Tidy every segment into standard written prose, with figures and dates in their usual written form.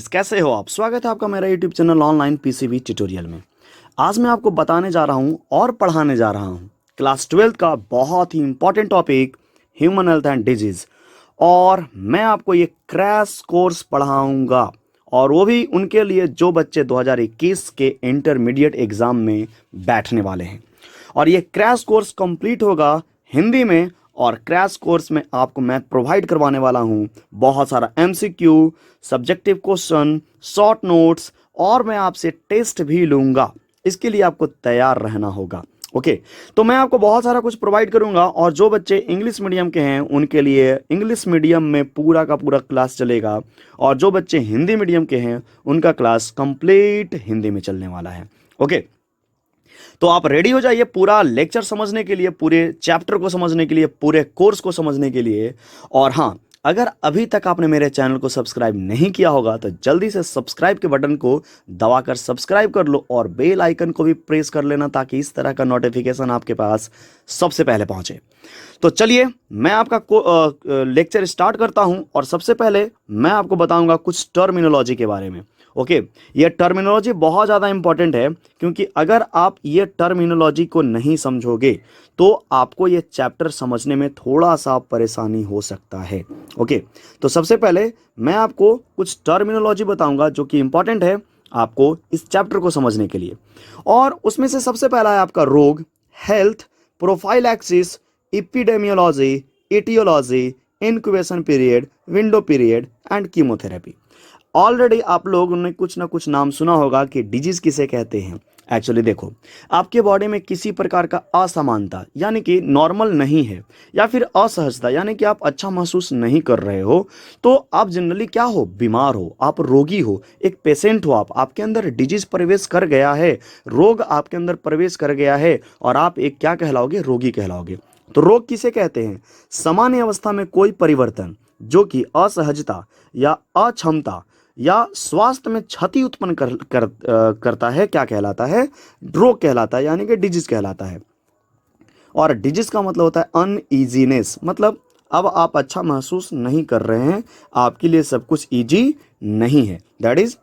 Friends, कैसे हो आप। स्वागत है आपका मेरा YouTube channel online PCB tutorial में। आज मैं आपको बताने जा रहा हूं और पढ़ाने जा रहा हूं क्लास 12 का बहुत ही important topic human health and disease. और मैं आपको ये क्रैश कोर्स पढ़ाऊंगा, और वो भी उनके लिए जो बच्चे 2021 के इंटरमीडिएट एग्जाम में बैठने वाले हैं। और ये क्रैश कोर्स कंप्लीट होगा हिंदी में, और क्रैश कोर्स में आपको मैं प्रोवाइड करवाने वाला हूं बहुत सारा MCQ, subjective question, short notes, और मैं आपसे टेस्ट भी लूंगा। इसके लिए आपको तैयार रहना होगा। ओके, तो मैं आपको बहुत सारा कुछ प्रोवाइड करूंगा। और जो बच्चे इंग्लिश मीडियम के हैं उनके लिए इंग्लिश मीडियम में पूरा का पूरा क्लास चलेगा, और जो बच्चे हिंदी मीडियम के हैं उनका क्लास कंप्लीट हिंदी में चलने वाला है। ओके, तो आप रेडी हो जाइए पूरा लेक्चर समझने के लिए, पूरे चैप्टर को समझने के लिए, पूरे कोर्स को समझने के लिए। और हाँ, अगर अभी तक आपने मेरे चैनल को सब्सक्राइब नहीं किया होगा तो जल्दी से सब्सक्राइब के बटन को दबाकर सब्सक्राइब कर लो, और बेल आइकन को भी प्रेस कर लेना ताकि इस तरह का नोटिफिकेशन आपके पास सबसे पहले पहुंचे। तो चलिए मैं आपका लेक्चर स्टार्ट करता हूं, और सबसे पहले मैं आपको बताऊंगा कुछ टर्मिनोलॉजी के बारे में। ओके, ये टर्मिनोलॉजी बहुत ज़्यादा इंपॉर्टेंट है, क्योंकि अगर आप ये टर्मिनोलॉजी को नहीं समझोगे तो आपको ये चैप्टर समझने में थोड़ा सा परेशानी हो सकता है। ओके, तो सबसे पहले मैं आपको कुछ टर्मिनोलॉजी बताऊंगा जो कि इंपॉर्टेंट है आपको इस चैप्टर को समझने के लिए। और उसमें से सबसे पहला है आपका रोग, health, prophylaxis, epidemiology, aetiology, incubation period, window period and chemotherapy. Already आप लोगों ने कुछ ना कुछ नाम सुना होगा कि डिजीज किसे कहते हैं। एक्चुअली देखो, आपके बॉडी में किसी प्रकार का असमानता यानी कि नॉर्मल नहीं है, या फिर असहजता यानी कि आप अच्छा महसूस नहीं कर रहे हो, तो आप जनरली क्या हो, बीमार हो, आप रोगी हो, एक पेशेंट हो। आपके अंदर डिजीज प्रवेश कर गया है, रोग आपके अंदर प्रवेश कर गया है, और आप एक क्या कहलाओगे, रोगी कहलाओगे। तो रोग किसे कहते हैं? सामान्य अवस्था में कोई परिवर्तन जो कि असहजता या अक्षमता या स्वास्थ्य में क्षति उत्पन्न करता है, क्या कहलाता है, रोग कहलाता है, यानी कि डिजीज कहलाता है। और डिजीज का मतलब होता है अनईजीनेस, मतलब अब आप अच्छा महसूस नहीं कर रहे हैं, आपके लिए सब कुछ इजी नहीं है, दैट इज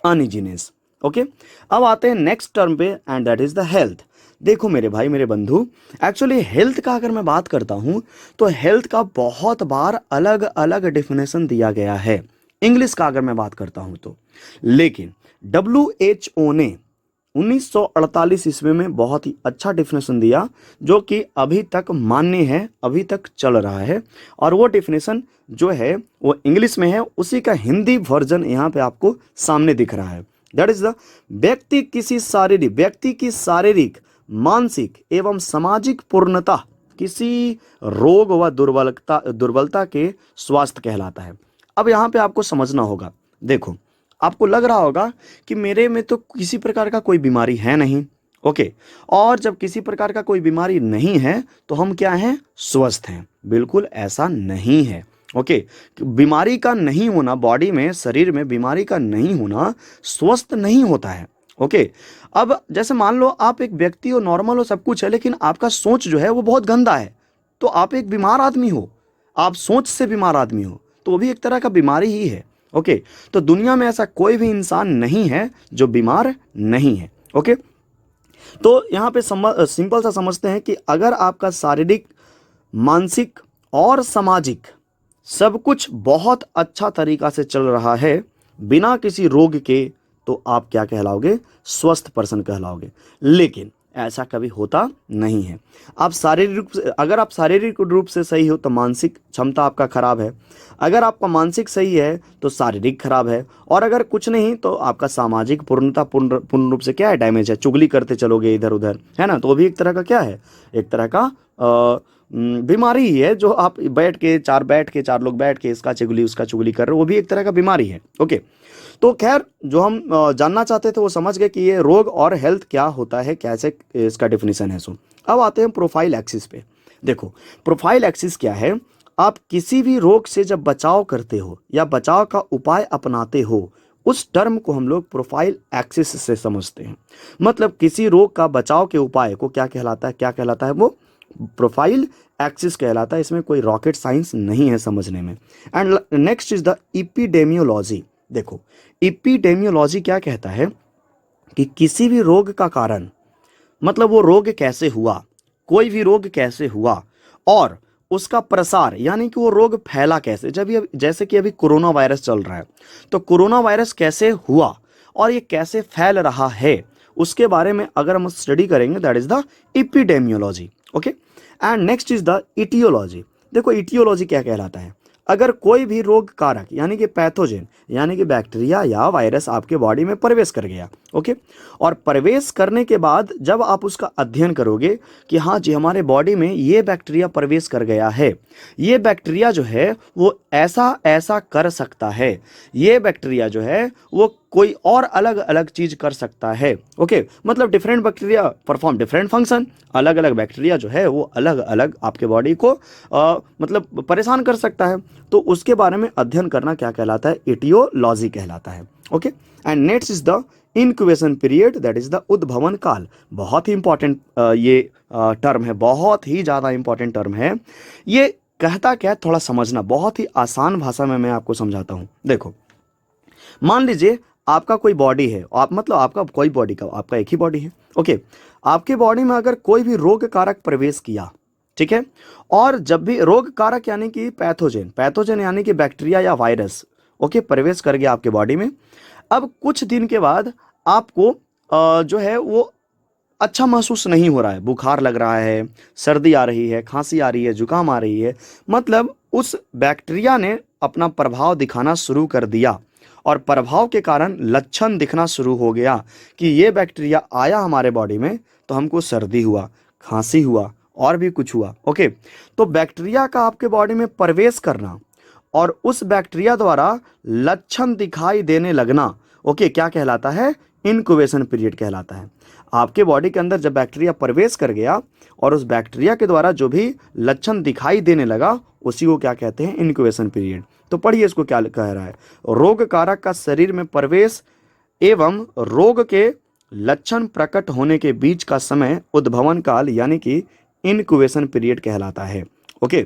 अनईजीनेस। ओके, अब आते हैं नेक्स्ट टर्म पे, and that is the health. देखो मेरे भाई, मेरे बंधु, एक्चुअली हेल्थ का अगर मैं बात करता हूं तो हेल्थ का बहुत बार अलग अलग डेफिनेशन दिया गया है। इंग्लिश का अगर मैं बात करता हूं तो, लेकिन WHO ने 1948 ईस्वी में बहुत ही अच्छा डेफिनेशन दिया जो कि अभी तक मान्य है, अभी तक चल रहा है। और वो डेफिनेशन जो है वो इंग्लिश में है, उसी का हिंदी वर्जन यहाँ पे आपको सामने दिख रहा है। दैट इज द व्यक्ति की शारीरिक, मानसिक एवं सामाजिक पूर्णता किसी रोग व दुर्बलता के स्वास्थ्य कहलाता है। अब यहाँ पे आपको समझना होगा, देखो आपको लग रहा होगा कि मेरे में तो किसी प्रकार का कोई बीमारी है नहीं। ओके, और जब किसी प्रकार का कोई बीमारी नहीं है तो हम क्या हैं, स्वस्थ हैं। बिल्कुल ऐसा नहीं है। ओके, बीमारी का नहीं होना, बॉडी में, शरीर में बीमारी का नहीं होना स्वस्थ नहीं होता है। ओके, अब जैसे मान लो आप एक व्यक्ति हो, नॉर्मल हो, सब कुछ है, लेकिन आपका सोच जो है वो बहुत गंदा है, तो आप एक बीमार आदमी हो। आप सोच से बीमार आदमी हो तो वो भी एक तरह का बीमारी ही है। ओके, तो दुनिया में ऐसा कोई भी इंसान नहीं है जो बीमार नहीं है। ओके, तो यहाँ पे सिंपल सा समझते हैं कि अगर आपका शारीरिक, मानसिक और सामाजिक सब कुछ बहुत अच्छा तरीका से चल रहा है बिना किसी रोग के, तो आप क्या कहलाओगे, स्वस्थ पर्सन कहलाओगे। लेकिन ऐसा कभी होता नहीं है। अगर आप शारीरिक रूप से सही हो तो मानसिक क्षमता आपका खराब है, अगर आपका मानसिक सही है तो शारीरिक खराब है, और अगर कुछ नहीं तो आपका सामाजिक पूर्णता पूर्ण रूप से क्या है, डैमेज है। चुगली करते चलोगे इधर उधर, है ना, तो वो भी एक तरह का क्या है, एक तरह का बीमारी ही है। जो आप बैठ के चार लोग बैठ के इसका चुगली उसका चुगली कर रहे हो, वो भी एक तरह का बीमारी है। ओके, तो खैर जो हम जानना चाहते थे वो समझ गए कि ये रोग और हेल्थ क्या होता है, कैसे इसका डेफिनेशन है। सो अब आते हैं प्रोफाइल एक्सिस पे। देखो प्रोफाइल एक्सिस क्या है, आप किसी भी रोग से जब बचाव करते हो या बचाव का उपाय अपनाते हो, उस टर्म को हम लोग प्रोफाइल एक्सिस से समझते हैं। मतलब किसी रोग का बचाव के उपाय को क्या कहलाता है, क्या कहलाता है, वो प्रोफाइल एक्सिस कहलाता है। इसमें कोई रॉकेट साइंस नहीं है समझने में। And next is the epidemiology. देखो, इपिडेमियोलॉजी क्या कहता है कि किसी भी रोग का कारण, मतलब वो रोग कैसे हुआ, कोई भी रोग कैसे हुआ और उसका प्रसार, यानी कि वो रोग फैला कैसे। जब ये जैसे कि अभी कोरोना वायरस चल रहा है, तो कोरोना वायरस कैसे हुआ और ये कैसे फैल रहा है, उसके बारे में अगर हम स्टडी करेंगे, that is the epidemiology. Okay, and next is the aetiology. देखो, इटियोलॉजी क्या कहलाता है, अगर कोई भी रोग कारक यानी कि पैथोजन, यानी कि बैक्टीरिया या वायरस आपके बॉडी में प्रवेश कर गया। ओके, और प्रवेश करने के बाद जब आप उसका अध्ययन करोगे कि हाँ जी, हमारे बॉडी में ये बैक्टीरिया प्रवेश कर गया है, ये बैक्टीरिया जो है वो ऐसा ऐसा कर सकता है, ये बैक्टीरिया जो है वो कोई और अलग अलग चीज कर सकता है। ओके, मतलब different bacteria perform different function, अलग अलग बैक्टीरिया जो है वो अलग अलग आपके बॉडी को मतलब परेशान कर सकता है। तो उसके बारे में अध्ययन करना क्या कहलाता है, इटियोलॉजी कहलाता है। Okay, and next is the incubation period, that is the उद्भवन काल। बहुत ही इंपॉर्टेंट ये टर्म है, बहुत ही ज़्यादा इंपॉर्टेंट टर्म है। ये कहता क्या है, थोड़ा समझना, बहुत ही आसान भाषा में मैं आपको समझाता हूँ। देखो, मान लीजिए आपका कोई बॉडी है, आप मतलब आपका कोई बॉडी का, आपका एक ही बॉडी है। ओके, आपके बॉडी में अगर कोई भी रोग कारक प्रवेश किया, ठीक है, और जब भी रोग कारक यानी कि पैथोजन, पैथोजन यानी कि बैक्टीरिया या वायरस, ओके, प्रवेश कर गया आपके बॉडी में, अब कुछ दिन के बाद आपको जो है वो अच्छा महसूस नहीं हो रहा है, बुखार लग रहा है, सर्दी आ रही है, खांसी आ रही है, जुकाम आ रही है, मतलब उस बैक्टीरिया ने अपना प्रभाव दिखाना शुरू कर दिया और प्रभाव के कारण लक्षण दिखना शुरू हो गया कि ये बैक्टीरिया आया हमारे बॉडी में तो हमको सर्दी हुआ, खांसी हुआ और भी कुछ हुआ। ओके, तो बैक्टीरिया का आपके बॉडी में प्रवेश करना और उस बैक्टीरिया द्वारा लक्षण दिखाई देने लगना, ओके, क्या कहलाता है, इनक्यूबेशन पीरियड कहलाता है। आपके बॉडी के अंदर जब बैक्टीरिया प्रवेश कर गया और उस बैक्टीरिया के द्वारा जो भी लक्षण दिखाई देने लगा, उसी को क्या कहते हैं, इनक्यूबेशन पीरियड। तो पढ़िए इसको क्या कह रहा है, रोग कारक का शरीर में प्रवेश एवं रोग के लक्षण प्रकट होने के बीच का समय उद्भवन काल यानी कि इनक्यूबेशन पीरियड कहलाता है। ओके,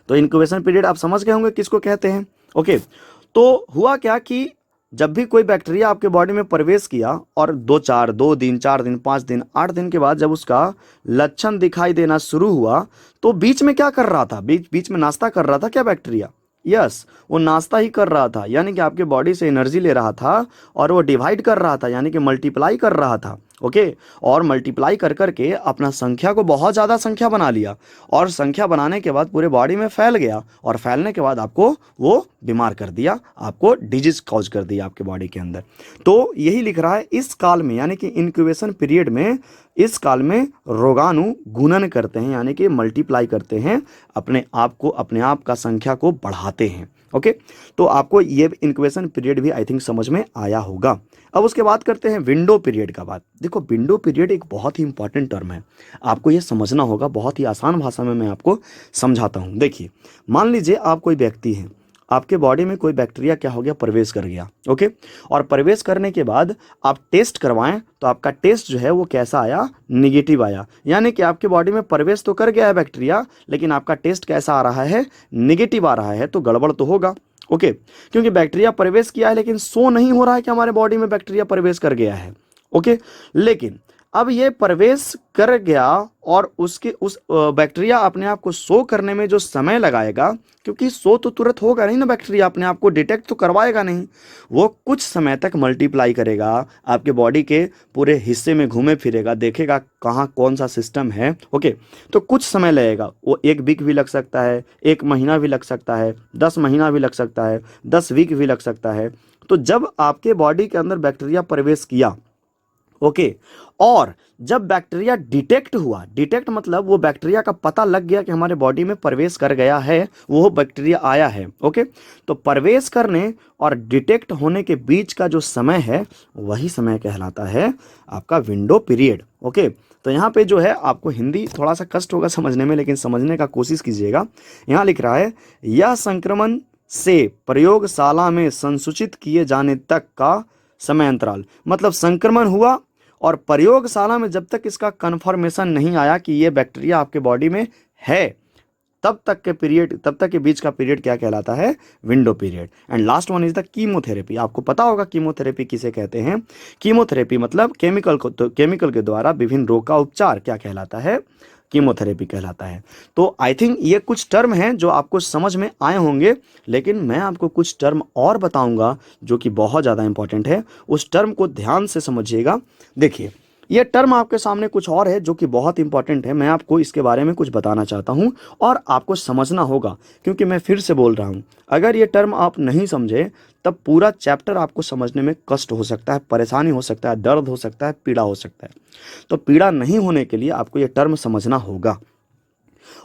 तो इनक्यूबेशन पीरियड आप समझ गए होंगे किसको कहते हैं। ओके, तो हुआ क्या कि जब भी कोई बैक्टीरिया आपके बॉडी में प्रवेश किया और 2 दिन, 4 दिन, 5 दिन, 8 दिन के बाद जब उसका लक्षण दिखाई देना शुरू हुआ, तो बीच में क्या कर रहा था, बीच में नाश्ता कर रहा था क्या बैक्टीरिया, यस, वो नाश्ता ही कर रहा था, यानी कि आपके बॉडी से एनर्जी ले रहा था और वो डिवाइड कर रहा था, यानी कि मल्टीप्लाई कर रहा था। ओके, और मल्टीप्लाई कर करके अपना संख्या को बहुत ज़्यादा संख्या बना लिया और संख्या बनाने के बाद पूरे बॉडी में फैल गया और फैलने के बाद आपको वो बीमार कर दिया, आपको डिजीज कॉज कर दिया आपके बॉडी के अंदर। तो यही लिख रहा है, इस काल में यानी कि इंक्यूबेशन पीरियड में, इस काल में रोगाणु गुणन करते हैं, यानी कि मल्टीप्लाई करते हैं, अपने आप को, अपने आप का संख्या को बढ़ाते हैं। ओके, तो आपको ये इंक्यूबेशन पीरियड भी आई थिंक समझ में आया होगा। अब उसके बाद करते हैं विंडो पीरियड का बात। देखो, विंडो पीरियड एक बहुत ही इंपॉर्टेंट टर्म है, आपको ये समझना होगा, बहुत ही आसान भाषा में मैं आपको समझाता हूँ। देखिए, मान लीजिए आप कोई व्यक्ति हैं, आपके बॉडी में कोई बैक्टीरिया क्या हो गया, प्रवेश कर गया। ओके, और प्रवेश करने के बाद आप टेस्ट करवाएं तो आपका टेस्ट जो है वो कैसा आया, निगेटिव आया, यानी कि आपके बॉडी में प्रवेश तो कर गया है बैक्टीरिया, लेकिन आपका टेस्ट कैसा आ रहा है, निगेटिव आ रहा है, तो गड़बड़ तो होगा। ओके, क्योंकि बैक्टीरिया प्रवेश किया है लेकिन शो नहीं हो रहा है कि हमारे बॉडी में बैक्टीरिया प्रवेश कर गया है। ओके, लेकिन अब ये प्रवेश कर गया और उसके उस बैक्टीरिया अपने आप को शो करने में जो समय लगाएगा, क्योंकि शो तो तुरंत होगा नहीं ना, बैक्टीरिया अपने आप को डिटेक्ट तो करवाएगा नहीं, वो कुछ समय तक मल्टीप्लाई करेगा, आपके बॉडी के पूरे हिस्से में घूमे फिरेगा, देखेगा कहाँ कौन सा सिस्टम है। ओके, तो कुछ समय लगेगा, वो 1 वीक भी लग सकता है, 1 महीना भी लग सकता है, 10 महीना भी लग सकता है, 10 वीक भी लग सकता है। तो जब आपके बॉडी के अंदर बैक्टीरिया प्रवेश किया, ओके, और जब बैक्टीरिया डिटेक्ट हुआ, डिटेक्ट मतलब वो बैक्टीरिया का पता लग गया कि हमारे बॉडी में प्रवेश कर गया है, वो बैक्टीरिया आया है। ओके, तो प्रवेश करने और डिटेक्ट होने के बीच का जो समय है, वही समय कहलाता है आपका विंडो पीरियड। ओके, तो यहाँ पे जो है आपको हिंदी थोड़ा सा कष्ट होगा समझने में, लेकिन समझने का कोशिश कीजिएगा। यहाँ लिख रहा है, यह संक्रमण से प्रयोगशाला में संसूचित किए जाने तक का समय अंतराल, मतलब संक्रमण हुआ और प्रयोगशाला में जब तक इसका कंफर्मेशन नहीं आया कि ये बैक्टीरिया आपके बॉडी में है, तब तक के बीच का पीरियड क्या कहलाता है? Window period. And last one is the chemotherapy. आपको पता होगा कीमोथेरेपी किसे कहते हैं? कीमोथेरेपी मतलब केमिकल के द्वारा विभिन्न रोग का उपचार क्या कहलाता है? कीमोथेरेपी कहलाता है। तो आई थिंक ये कुछ टर्म हैं जो आपको समझ में आए होंगे, लेकिन मैं आपको कुछ टर्म और बताऊंगा जो कि बहुत ज़्यादा इंपॉर्टेंट है। उस टर्म को ध्यान से समझिएगा। देखिए, ये टर्म आपके सामने कुछ और है जो कि बहुत इंपॉर्टेंट है। मैं आपको इसके बारे में कुछ बताना चाहता हूँ और आपको समझना होगा, क्योंकि मैं फिर से बोल रहा हूँ, अगर ये टर्म आप नहीं समझे तब पूरा चैप्टर आपको समझने में कष्ट हो सकता है, परेशानी हो सकता है, दर्द हो सकता है, पीड़ा हो सकता है। तो पीड़ा नहीं होने के लिए आपको ये टर्म समझना होगा।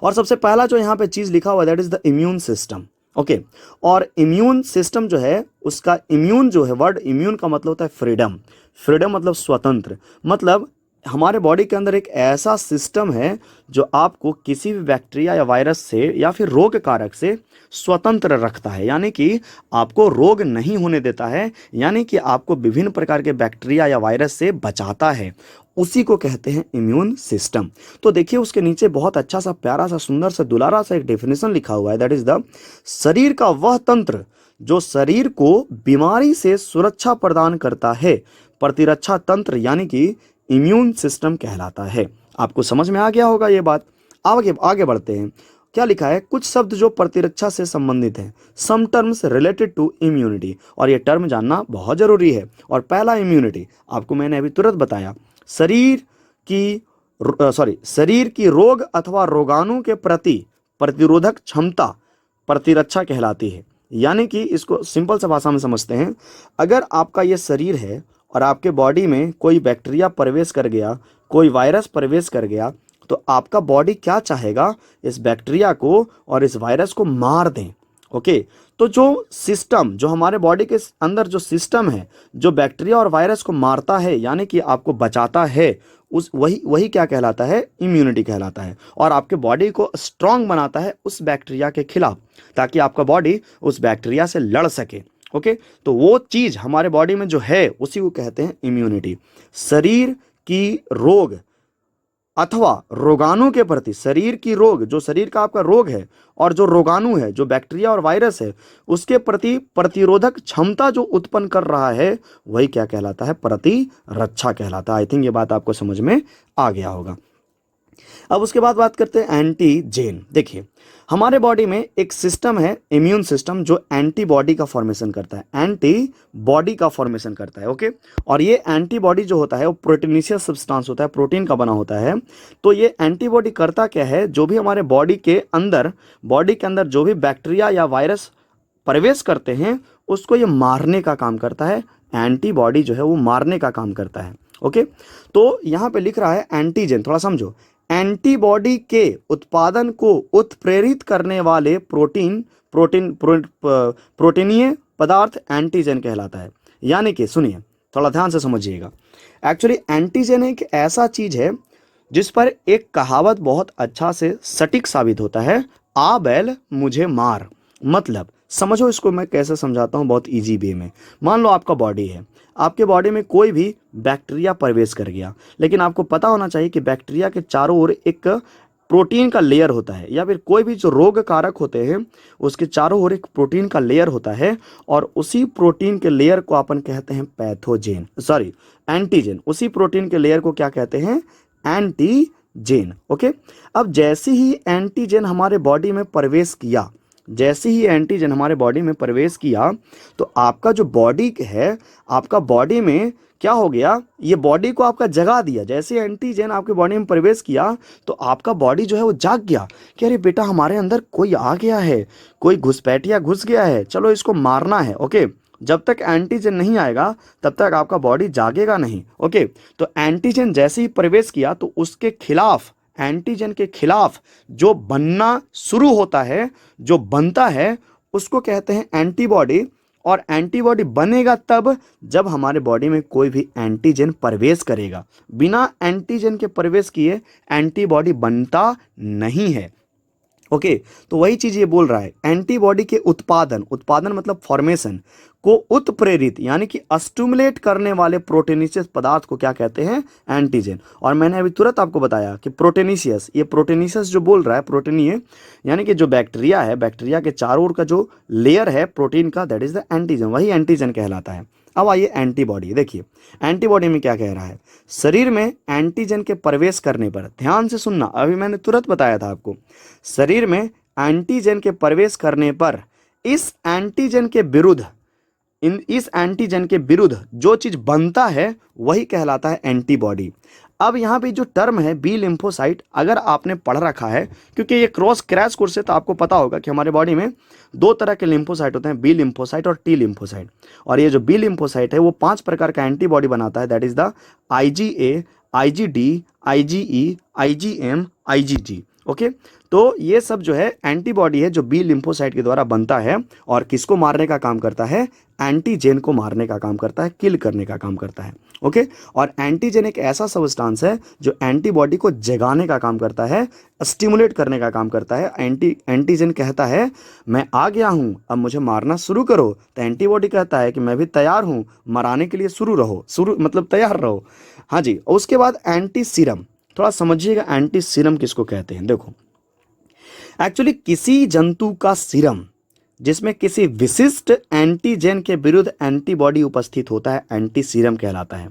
और सबसे पहला जो यहाँ पे चीज़ लिखा हुआ है that is the immune system. Okay, और इम्यून सिस्टम जो है उसका इम्यून जो है, वर्ड इम्यून का मतलब होता है फ्रीडम। फ्रीडम मतलब स्वतंत्र, मतलब हमारे बॉडी के अंदर एक ऐसा सिस्टम है जो आपको किसी भी बैक्टीरिया या वायरस से या फिर रोग कारक से स्वतंत्र रखता है, यानी कि आपको रोग नहीं होने देता है, यानी कि आपको विभिन्न प्रकार के बैक्टीरिया या वायरस से बचाता है। उसी को कहते हैं इम्यून सिस्टम। तो देखिए उसके नीचे बहुत अच्छा सा, प्यारा सा, सुंदर सा, दुलारा सा एक डेफिनेशन लिखा हुआ है, दैट इज द शरीर का वह तंत्र जो शरीर को बीमारी से सुरक्षा प्रदान करता है, प्रतिरक्षा तंत्र यानी कि इम्यून सिस्टम कहलाता है। आपको समझ में आ गया होगा ये बात। आगे बढ़ते हैं। क्या लिखा है? कुछ शब्द जो प्रतिरक्षा से संबंधित हैं, some terms related to immunity, और ये टर्म जानना बहुत जरूरी है। और पहला इम्यूनिटी आपको मैंने अभी तुरंत बताया, शरीर की रोग अथवा रोगाणु के प्रति प्रतिरोधक क्षमता प्रतिरक्षा कहलाती है। यानी कि इसको सिंपल सा भाषा में समझते हैं, अगर आपका ये शरीर है और आपके बॉडी में कोई बैक्टीरिया प्रवेश कर गया, कोई वायरस प्रवेश कर गया, तो आपका बॉडी क्या चाहेगा? इस बैक्टीरिया को और इस वायरस को मार दें। ओके, तो जो सिस्टम, जो हमारे बॉडी के अंदर जो सिस्टम है जो बैक्टीरिया और वायरस को मारता है यानी कि आपको बचाता है, उस वही क्या कहलाता है? इम्यूनिटी कहलाता है। और आपके बॉडी को स्ट्रांग बनाता है उस बैक्टीरिया के खिलाफ, ताकि आपका बॉडी उस बैक्टीरिया से लड़ सके। ओके, तो वो चीज़ हमारे बॉडी में जो है उसी को कहते हैं इम्यूनिटी। शरीर की रोग अथवा रोगाणु के प्रति, शरीर की रोग, जो शरीर का आपका रोग है और जो रोगाणु है, जो बैक्टीरिया और वायरस है, उसके प्रति प्रतिरोधक क्षमता जो उत्पन्न कर रहा है वही क्या कहलाता है? प्रतिरक्षा कहलाता है। आई थिंक ये बात आपको समझ में आ गया होगा। अब उसके बाद बात करते हैं एंटीजेन। देखिए हमारे बॉडी में एक सिस्टम है इम्यून सिस्टम जो एंटीबॉडी का फॉर्मेशन करता है, एंटीबॉडी का फॉर्मेशन करता है। ओके, और ये एंटीबॉडी जो होता है वो प्रोटीनिशियस सब्सटेंस होता है, प्रोटीन का बना होता है। तो ये एंटीबॉडी करता क्या है? जो भी हमारे बॉडी के अंदर जो भी बैक्टीरिया या वायरस प्रवेश करते हैं उसको ये मारने का काम करता है। एंटीबॉडी जो है वो मारने का काम करता है। ओके, तो यहाँ पे लिख रहा है एंटीजन, थोड़ा समझो। एंटीबॉडी के उत्पादन को उत्प्रेरित करने वाले प्रोटीनीय पदार्थ एंटीजन कहलाता है। यानी कि सुनिए, थोड़ा ध्यान से समझिएगा। एक्चुअली एंटीजन एक ऐसा चीज है जिस पर एक कहावत बहुत अच्छा से सटीक साबित होता है, आ बैल मुझे मार। मतलब समझो इसको, मैं कैसे समझाता हूँ बहुत इजी वे में। मान लो आपका बॉडी है, आपके बॉडी में कोई भी बैक्टीरिया प्रवेश कर गया, लेकिन आपको पता होना चाहिए कि बैक्टीरिया के चारों ओर एक प्रोटीन का लेयर होता है, या फिर कोई भी जो रोग कारक होते हैं उसके चारों ओर एक प्रोटीन का लेयर होता है, और उसी प्रोटीन के लेयर को अपन कहते हैं एंटीजन। उसी प्रोटीन के लेयर को क्या कहते हैं? एंटीजन। ओके, अब जैसे ही एंटीजन हमारे बॉडी में प्रवेश किया, तो आपका जो बॉडी है, आपका बॉडी में क्या हो गया? ये बॉडी को आपका जगा दिया। जैसे एंटीजन आपके बॉडी में प्रवेश किया तो आपका बॉडी जो है वो जाग गया कि अरे बेटा हमारे अंदर कोई आ गया है, कोई घुसपैठिया घुस गया है, चलो इसको मारना है। ओके, जब तक एंटीजन नहीं आएगा तब तक आपका बॉडी जागेगा नहीं। ओके, तो एंटीजन जैसे ही प्रवेश किया तो उसके खिलाफ, एंटीजन के खिलाफ जो बनना शुरू होता है, जो बनता है, उसको कहते हैं एंटीबॉडी। और एंटीबॉडी बनेगा तब जब हमारे बॉडी में कोई भी एंटीजन प्रवेश करेगा। बिना एंटीजन के प्रवेश किए एंटीबॉडी बनता नहीं है। ओके, तो वही चीज़ ये बोल रहा है, एंटीबॉडी के उत्पादन मतलब फॉर्मेशन को उत्प्रेरित यानी कि स्टिमुलेट करने वाले प्रोटीनेशियस पदार्थ को क्या कहते हैं? एंटीजन। और मैंने अभी तुरंत आपको बताया कि प्रोटीनेशियस, ये प्रोटीनेशियस जो बोल रहा है प्रोटीनीय यानी कि जो बैक्टीरिया है, बैक्टीरिया के चारों ओर का जो लेयर है प्रोटीन का, दैट इज द एंटीजन, वही एंटीजन कहलाता है। अब आइए एंटीबॉडी, देखिए एंटीबॉडी में क्या कह रहा है। शरीर में एंटीजन के प्रवेश करने पर, ध्यान से सुनना, अभी मैंने तुरंत बताया था आपको, शरीर में एंटीजन के प्रवेश करने पर इस एंटीजन के विरुद्ध जो चीज बनता है वही कहलाता है एंटीबॉडी। अब यहाँ पे जो टर्म है बी लिम्फोसाइट, अगर आपने पढ़ रखा है, क्योंकि ये क्रैश कोर्स है तो आपको पता होगा कि हमारे बॉडी में दो तरह के लिम्फोसाइट होते हैं, बी लिम्फोसाइट और टी लिम्फोसाइट। और ये जो बी लिम्फोसाइट है वो 5 प्रकार का एंटीबॉडी बनाता है, that is the IgA, IgD, IgE, IgM, IgG। Okay, तो ये सब जो है एंटीबॉडी है जो बी लिम्फोसाइट के द्वारा बनता है और किसको मारने का काम करता है? एंटीजन को मारने का काम करता है, किल करने का काम करता है। ओके, और एंटीजन एक ऐसा सब्सटेंस है जो एंटीबॉडी को जगाने का काम करता है, स्टिमुलेट करने का काम करता है। एंटीजन कहता है मैं आ गया हूं, अब मुझे मारना शुरू करो, तो एंटीबॉडी कहता है कि मैं भी तैयार हूं, मराने के लिए शुरू मतलब तैयार रहो। हाँ जी, उसके बाद एंटी सीरम, थोड़ा समझिएगा एंटी सीरम किसको कहते हैं। देखो, एक्चुअली किसी जंतु का सीरम जिसमें किसी विशिष्ट एंटीजन के विरुद्ध एंटीबॉडी उपस्थित होता है, एंटी सीरम कहलाता है।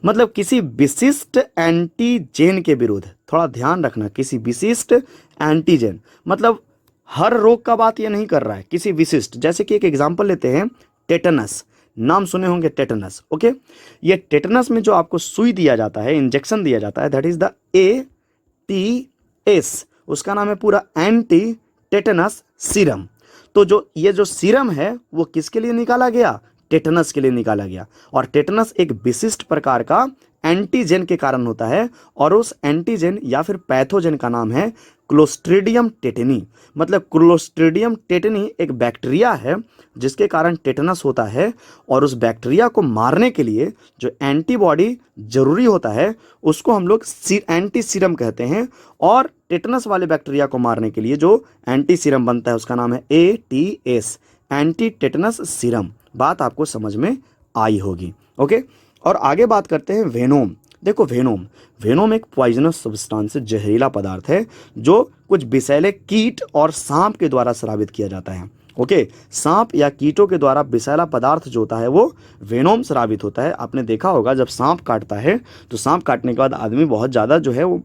मतलब किसी विशिष्ट एंटीजन के विरुद्ध, थोड़ा ध्यान रखना, किसी विशिष्ट एंटीजन, मतलब हर रोग का बात ये नहीं कर रहा है, किसी विशिष्ट। जैसे कि एक एग्जांपल लेते हैं, टेटनस, नाम सुने होंगे टेटनस। ओके, ये टेटनस में जो आपको सुई दिया जाता है, इंजेक्शन दिया जाता है, दैट इज द ATS, उसका नाम है पूरा एंटी टेटनस सीरम। तो ये जो सीरम है वो किसके लिए निकाला गया? टेटनस के लिए निकाला गया। और टेटनस एक विशिष्ट प्रकार का एंटीजन के कारण होता है, और उस एंटीजन या फिर पैथोजन का नाम है क्लोस्ट्रीडियम टेटनी। मतलब क्लोस्ट्रीडियम टेटनी एक बैक्टीरिया है जिसके कारण टेटनस होता है, और उस बैक्टीरिया को मारने के लिए जो एंटीबॉडी जरूरी होता है उसको हम लोग एंटी सीरम कहते हैं। और टेटनस वाले बैक्टीरिया को मारने के लिए जो एंटी सीरम बनता है उसका नाम है ATS, एंटी टेटनस सीरम। बात आपको समझ में आई होगी। ओके, और आगे बात करते हैं वेनोम। देखो, वेनोम एक पॉइजनस सब्सटेंस, जहरीला पदार्थ है जो कुछ विषैले कीट और सांप के द्वारा स्रावित किया जाता है। ओके, सांप या कीटों के द्वारा विषैला पदार्थ जो होता है वो वेनोम स्रावित होता है। आपने देखा होगा जब सांप काटता है तो सांप काटने के बाद आदमी बहुत ज़्यादा जो है वो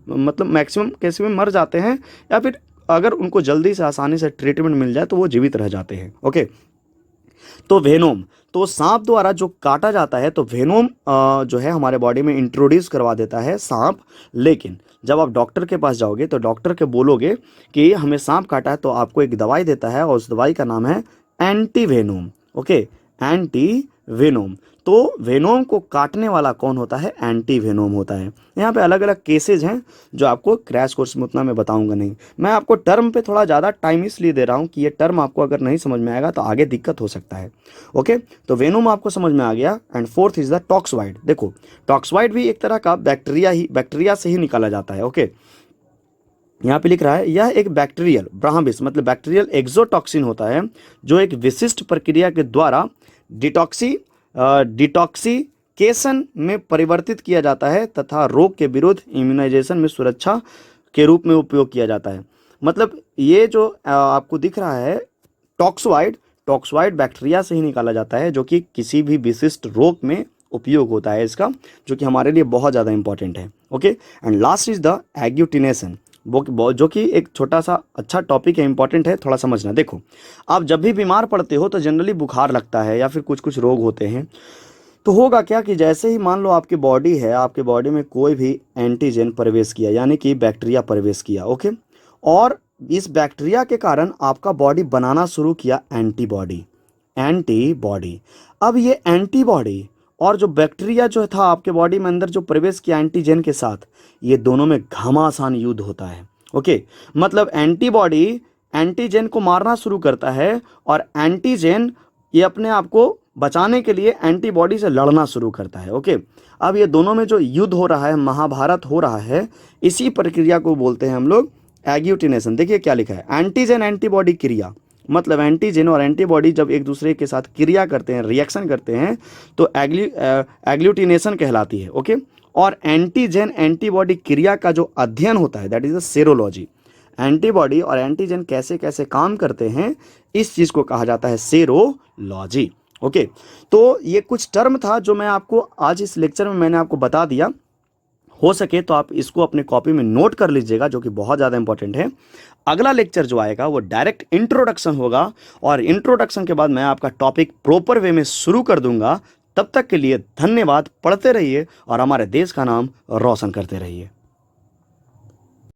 मतलब मैक्सिमम केस में मर जाते हैं, या फिर अगर उनको जल्दी से आसानी से ट्रीटमेंट मिल जाए तो वो जीवित रह जाते हैं। ओके, तो वेनोम, तो सांप द्वारा जो काटा जाता है तो वेनोम जो है हमारे बॉडी में इंट्रोड्यूस करवा देता है सांप। लेकिन जब आप डॉक्टर के पास जाओगे तो डॉक्टर के बोलोगे कि हमें सांप काटा है, तो आपको एक दवाई देता है और उस दवाई का नाम है anti Venom. Okay, anti Venom. तो वेनोम को काटने वाला कौन होता है? एंटी वेनोम होता है। यहाँ पे अलग अलग केसेज हैं जो आपको क्रैश कोर्स में उतना मैं बताऊंगा नहीं। मैं आपको टर्म पे थोड़ा ज़्यादा टाइम इसलिए दे रहा हूँ कि ये टर्म आपको अगर नहीं समझ में आएगा तो आगे दिक्कत हो सकता है। ओके, तो वेनोम आपको समझ में आ गया। And fourth is the toxoid. देखो, टॉक्सवाइड भी एक तरह का बैक्टीरिया से ही निकाला जाता है। ओके, यहाँ पे लिख रहा है यह एक बैक्टीरियल ब्राहमिस मतलब बैक्टीरियल एक्सोटॉक्सिन होता है जो एक विशिष्ट प्रक्रिया के द्वारा डिटॉक्सिकेशन में परिवर्तित किया जाता है तथा रोग के विरुद्ध इम्यूनाइजेशन में सुरक्षा के रूप में उपयोग किया जाता है। मतलब ये जो आपको दिख रहा है टॉक्सवाइड बैक्टीरिया से ही निकाला जाता है जो कि किसी भी विशिष्ट रोग में उपयोग होता है इसका, जो कि हमारे लिए बहुत ज़्यादा इंपॉर्टेंट है। Okay, and last is the agglutination, जो कि एक छोटा सा अच्छा टॉपिक है, इंपॉर्टेंट है, थोड़ा समझना। देखो, आप जब भी बीमार पड़ते हो तो जनरली बुखार लगता है या फिर कुछ रोग होते हैं, तो होगा क्या कि जैसे ही मान लो आपकी बॉडी है, आपके बॉडी में कोई भी एंटीजन प्रवेश किया यानी कि बैक्टीरिया प्रवेश किया। ओके, और इस बैक्टीरिया के कारण आपका बॉडी बनाना शुरू किया एंटीबॉडी। अब ये एंटीबॉडी और जो बैक्टीरिया जो था आपके बॉडी में अंदर जो प्रवेश किया एंटीजन के साथ, ये दोनों में घमासान युद्ध होता है। ओके, मतलब एंटीबॉडी एंटीजन को मारना शुरू करता है और एंटीजन ये अपने आप को बचाने के लिए एंटीबॉडी से लड़ना शुरू करता है। ओके, अब ये दोनों में जो युद्ध हो रहा है, महाभारत हो रहा है, इसी प्रक्रिया को बोलते हैं हम लोग एग्यूटिनेशन। देखिए क्या लिखा है, एंटीजन एंटीबॉडी क्रिया। मतलब एंटीजन और एंटीबॉडी जब एक दूसरे के साथ क्रिया करते हैं, रिएक्शन करते हैं, तो एग्लूटिनेशन कहलाती है। ओके, और एंटीजन एंटीबॉडी क्रिया का जो अध्ययन होता है that is the serology. Antibody और एंटीजन कैसे कैसे काम करते हैं, इस चीज़ को कहा जाता है सेरोलॉजी। ओके, तो ये कुछ टर्म था जो मैं आपको आज इस लेक्चर में मैंने आपको बता दिया। हो सके तो आप इसको अपने कॉपी में नोट कर लीजिएगा, जो कि बहुत ज़्यादा इंपॉर्टेंट है। अगला लेक्चर जो आएगा वो डायरेक्ट इंट्रोडक्शन होगा, और इंट्रोडक्शन के बाद मैं आपका टॉपिक प्रॉपर वे में शुरू कर दूंगा। तब तक के लिए धन्यवाद। पढ़ते रहिए और हमारे देश का नाम रोशन करते रहिए।